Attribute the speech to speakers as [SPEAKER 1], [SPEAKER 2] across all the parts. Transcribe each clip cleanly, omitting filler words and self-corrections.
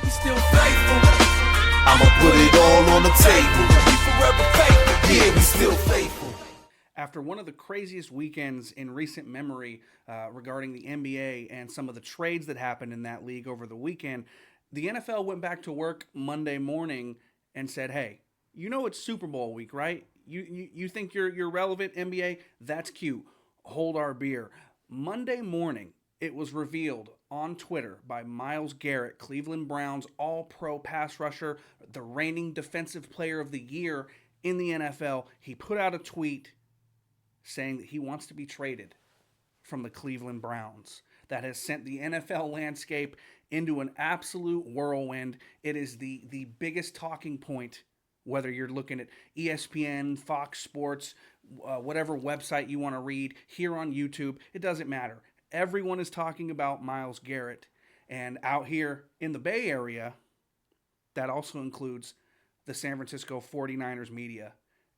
[SPEAKER 1] we still faithful. I'ma put it all on the table. We forever faithful. Yeah, we still faithful.
[SPEAKER 2] After one of the craziest weekends in recent memory regarding the NBA and some of the trades that happened in that league over the weekend, the NFL went back to work Monday morning and said, hey, you know it's Super Bowl week, right? You think you're relevant, NBA? That's cute. Hold our beer. Monday morning, it was revealed on Twitter by Myles Garrett, Cleveland Browns all-pro pass rusher, the reigning defensive player of the year in the NFL. He put out a tweet saying that he wants to be traded from the Cleveland Browns. That has sent the NFL landscape into an absolute whirlwind. It is the biggest talking point, whether you're looking at ESPN, Fox Sports, whatever website you want to read, here on YouTube. It doesn't matter. Everyone is talking about Myles Garrett. And out here in the Bay Area, that also includes the San Francisco 49ers media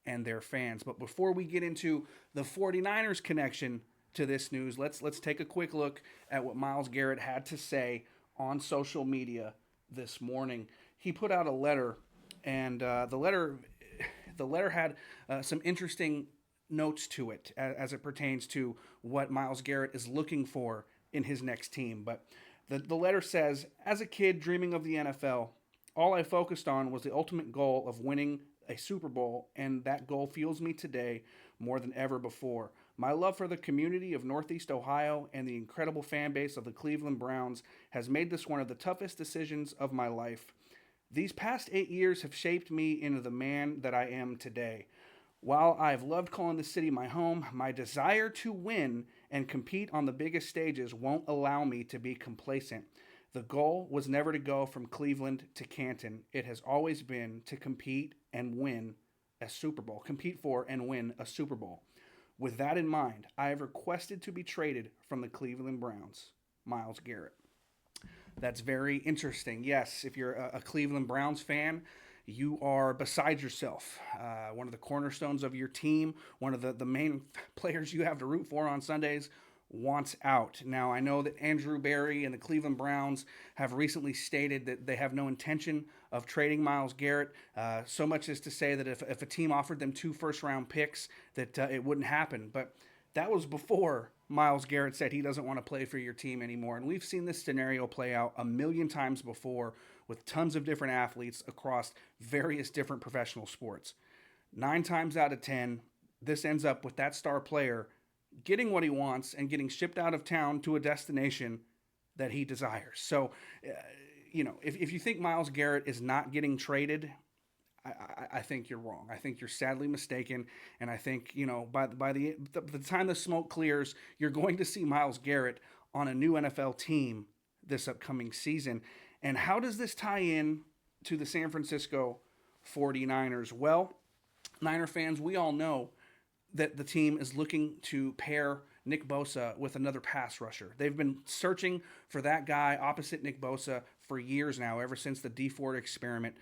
[SPEAKER 2] and their fans. But before we get into the 49ers connection to this news, let's take a quick look at what Myles Garrett had to say on social media this morning. He put out a letter, and the letter had some interesting notes to it as it pertains to what Myles Garrett is looking for in his next team. But the letter says, as a kid dreaming of the NFL, all I focused on was the ultimate goal of winning a Super Bowl, and that goal fuels me today more than ever before. My love for the community of Northeast Ohio and the incredible fan base of the Cleveland Browns has made this one of the toughest decisions of my life. These past 8 years have shaped me into the man that I am today. While I've loved calling the city my home, my desire to win and compete on the biggest stages won't allow me to be complacent. The goal was never to go from Cleveland to Canton. It has always been to compete and win a Super Bowl. Compete for and win a Super Bowl. With that in mind, I have requested to be traded from the Cleveland Browns. Myles Garrett. That's very interesting. Yes, if you're a Cleveland Browns fan, you are beside yourself. One of the cornerstones of your team, one of the main players you have to root for on Sundays, wants out. Now, I know that Andrew Berry and the Cleveland Browns have recently stated that they have no intention of trading Myles Garrett, so much as to say that if a team offered them 2 first-round picks, that it wouldn't happen. But that was before Myles Garrett said he doesn't want to play for your team anymore. And we've seen this scenario play out a million times before with tons of different athletes across various different professional sports. 9 times out of 10, this ends up with that star player getting what he wants and getting shipped out of town to a destination that he desires. So, if you think Myles Garrett is not getting traded, I think you're wrong. I think you're sadly mistaken, and I think by the time the smoke clears, you're going to see Myles Garrett on a new NFL team this upcoming season. And how does this tie in to the San Francisco 49ers? Well, Niner fans, we all know that the team is looking to pair Nick Bosa with another pass rusher. They've been searching for that guy opposite Nick Bosa for years now, ever since the D Ford experiment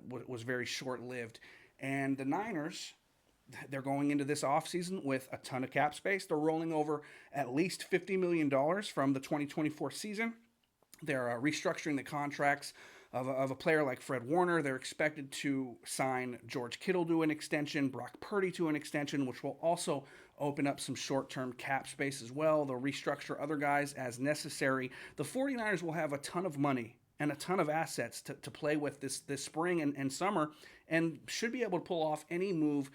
[SPEAKER 2] was very short-lived. And the Niners, they're going into this offseason with a ton of cap space. They're rolling over at least $50 million from the 2024 season. They're restructuring the contracts of a player like Fred Warner. They're expected to sign George Kittle to an extension, Brock Purdy to an extension, which will also open up some short-term cap space as well. They'll restructure other guys as necessary. The 49ers will have a ton of money and a ton of assets to play with this spring and summer, and should be able to pull off any move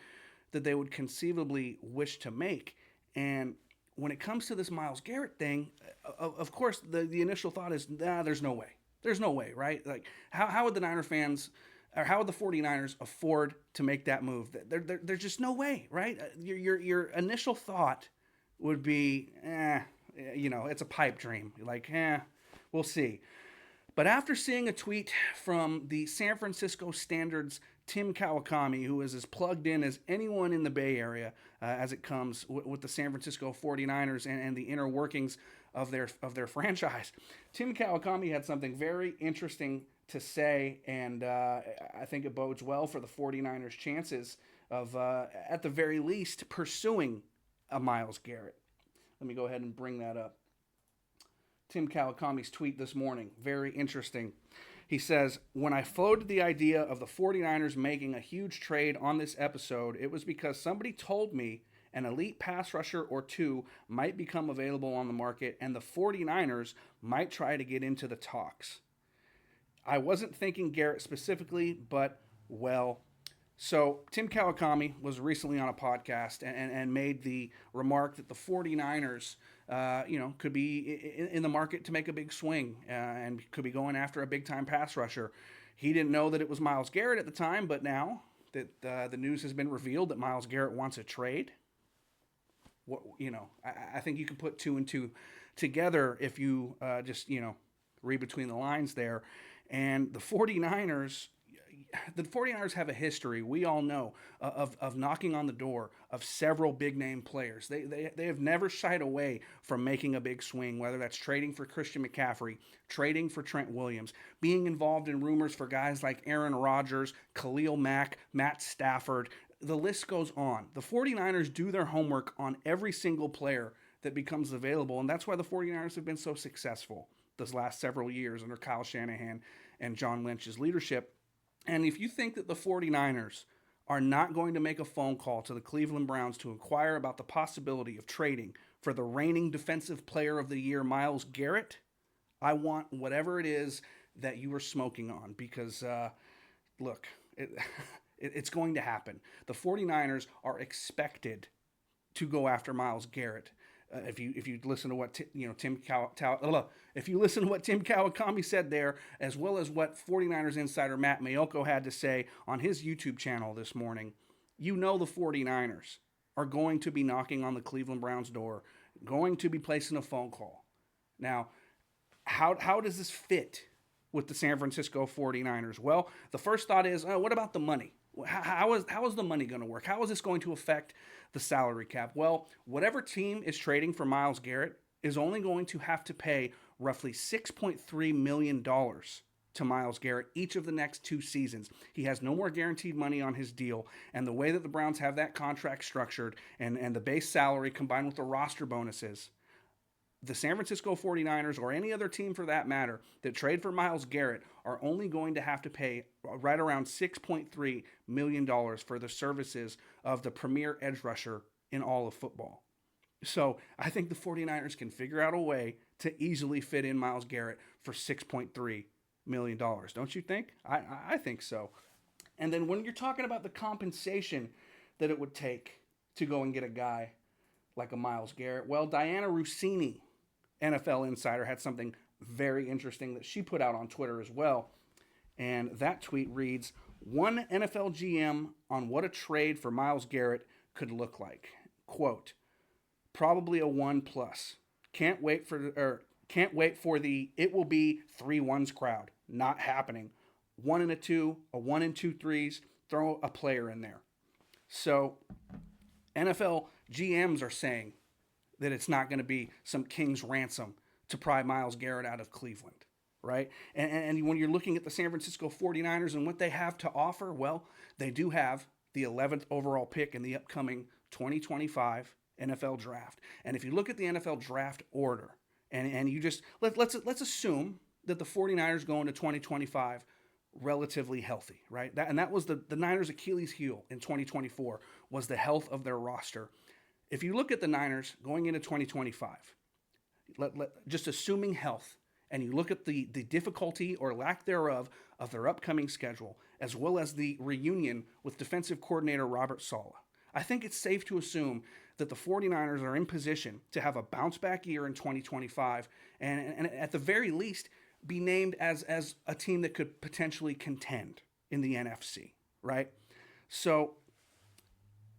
[SPEAKER 2] that they would conceivably wish to make. And when it comes to this Myles Garrett thing, of course, the initial thought is, there's no way. There's no way, right? Like, how would the Niner fans, or how would the 49ers afford to make that move? There's just no way, right? Your initial thought would be, it's a pipe dream. Like, we'll see. But after seeing a tweet from the San Francisco Standard's Tim Kawakami, who is as plugged in as anyone in the Bay Area as it comes with the San Francisco 49ers and the inner workings of their franchise, Tim Kawakami had something very interesting to say, and I think it bodes well for the 49ers' chances of, at the very least, pursuing a Myles Garrett. Let me go ahead and bring that up. Tim Kawakami's tweet this morning, very interesting. He says, when I floated the idea of the 49ers making a huge trade on this episode, it was because somebody told me an elite pass rusher or two might become available on the market and the 49ers might try to get into the talks. I wasn't thinking Garrett specifically, but, well, so Tim Kawakami was recently on a podcast and made the remark that the 49ers, could be in the market to make a big swing and could be going after a big-time pass rusher. He didn't know that it was Myles Garrett at the time, but now that the news has been revealed that Myles Garrett wants a trade, I think you can put two and two together if you read between the lines there. And the 49ers have a history, we all know, of knocking on the door of several big name players. They have never shied away from making a big swing, whether that's trading for Christian McCaffrey, trading for Trent Williams, being involved in rumors for guys like Aaron Rodgers, Khalil Mack, Matt Stafford. The list goes on. The 49ers do their homework on every single player that becomes available, and that's why the 49ers have been so successful this last several years under Kyle Shanahan and John Lynch's leadership. And if you think that the 49ers are not going to make a phone call to the Cleveland Browns to inquire about the possibility of trading for the reigning Defensive Player of the Year, Myles Garrett, I want whatever it is that you are smoking on because, look, it's going to happen. The 49ers are expected to go after Myles Garrett. If you listen to what Tim Kawakami said there, as well as what 49ers insider Matt Mayoko had to say on his YouTube channel this morning, the 49ers are going to be knocking on the Cleveland Browns' door, going to be placing a phone call. Now, how does this fit with the San Francisco 49ers? Well, the first thought is, what about the money? How is the money going to work? How is this going to affect the salary cap? Well, whatever team is trading for Myles Garrett is only going to have to pay roughly $6.3 million to Myles Garrett each of the next 2 seasons. He has no more guaranteed money on his deal, and the way that the Browns have that contract structured and the base salary combined with the roster bonuses, the San Francisco 49ers, or any other team for that matter, that trade for Myles Garrett are only going to have to pay right around $6.3 million for the services of the premier edge rusher in all of football. So I think the 49ers can figure out a way to easily fit in Myles Garrett for $6.3 million. Don't you think? I think so. And then when you're talking about the compensation that it would take to go and get a guy like a Myles Garrett, well, Diana Russini, NFL insider, had something very interesting that she put out on Twitter as well. And that tweet reads, one NFL GM on what a trade for Myles Garrett could look like. Quote, probably a 1+. Can't wait for the it will be 3 1s crowd. Not happening. 1 and a 2, a 1 and 2 3s, throw a player in there. So NFL GMs are saying that it's not going to be some king's ransom to pry Myles Garrett out of Cleveland, right? And when you're looking at the San Francisco 49ers and what they have to offer, well, they do have the 11th overall pick in the upcoming 2025 NFL draft. And if you look at the NFL draft order, and you just, let's assume that the 49ers go into 2025 relatively healthy, right? That was the Niners' Achilles heel in 2024 was the health of their roster. If you look at the Niners going into 2025, just assuming health, and you look at the difficulty or lack thereof of their upcoming schedule, as well as the reunion with defensive coordinator Robert Saleh, I think it's safe to assume that the 49ers are in position to have a bounce-back year in 2025 and at the very least be named as a team that could potentially contend in the NFC, right? So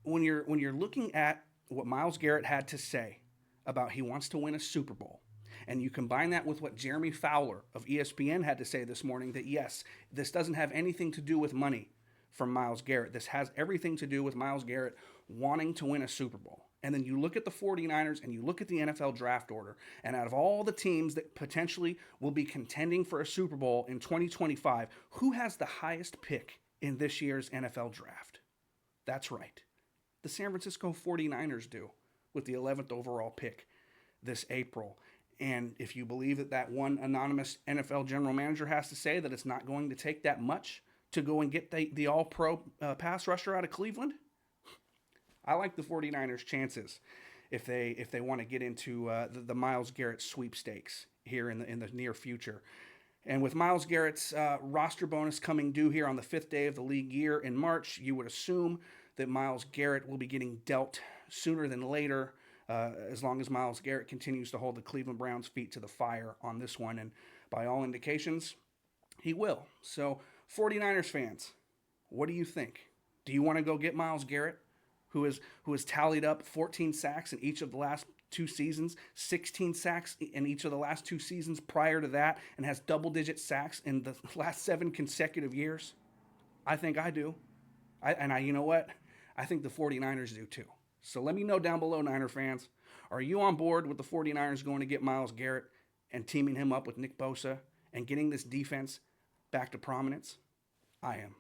[SPEAKER 2] when you're looking at what Myles Garrett had to say about he wants to win a Super Bowl, and you combine that with what Jeremy Fowler of ESPN had to say this morning, that yes, this doesn't have anything to do with money from Myles Garrett. This has everything to do with Myles Garrett wanting to win a Super Bowl. And then you look at the 49ers and you look at the NFL draft order, and out of all the teams that potentially will be contending for a Super Bowl in 2025, who has the highest pick in this year's NFL draft? That's right. The San Francisco 49ers do, with the 11th overall pick this April. And if you believe that that one anonymous NFL general manager has to say that it's not going to take that much to go and get the all-pro pass rusher out of Cleveland, I like the 49ers' chances if they want to get into the Myles Garrett sweepstakes here in the near future. And with Myles Garrett's roster bonus coming due here on the 5th day of the league year in March, you would assume that Myles Garrett will be getting dealt sooner than later, as long as Myles Garrett continues to hold the Cleveland Browns' feet to the fire on this one. And by all indications, he will. So, 49ers fans, what do you think? Do you want to go get Myles Garrett, who has tallied up 14 sacks in each of the last 2 seasons, 16 sacks in each of the last 2 seasons prior to that, and has double-digit sacks in the last 7 consecutive years? I think I do. You know what? I think the 49ers do too. So let me know down below, Niner fans. Are you on board with the 49ers going to get Myles Garrett and teaming him up with Nick Bosa and getting this defense back to prominence? I am.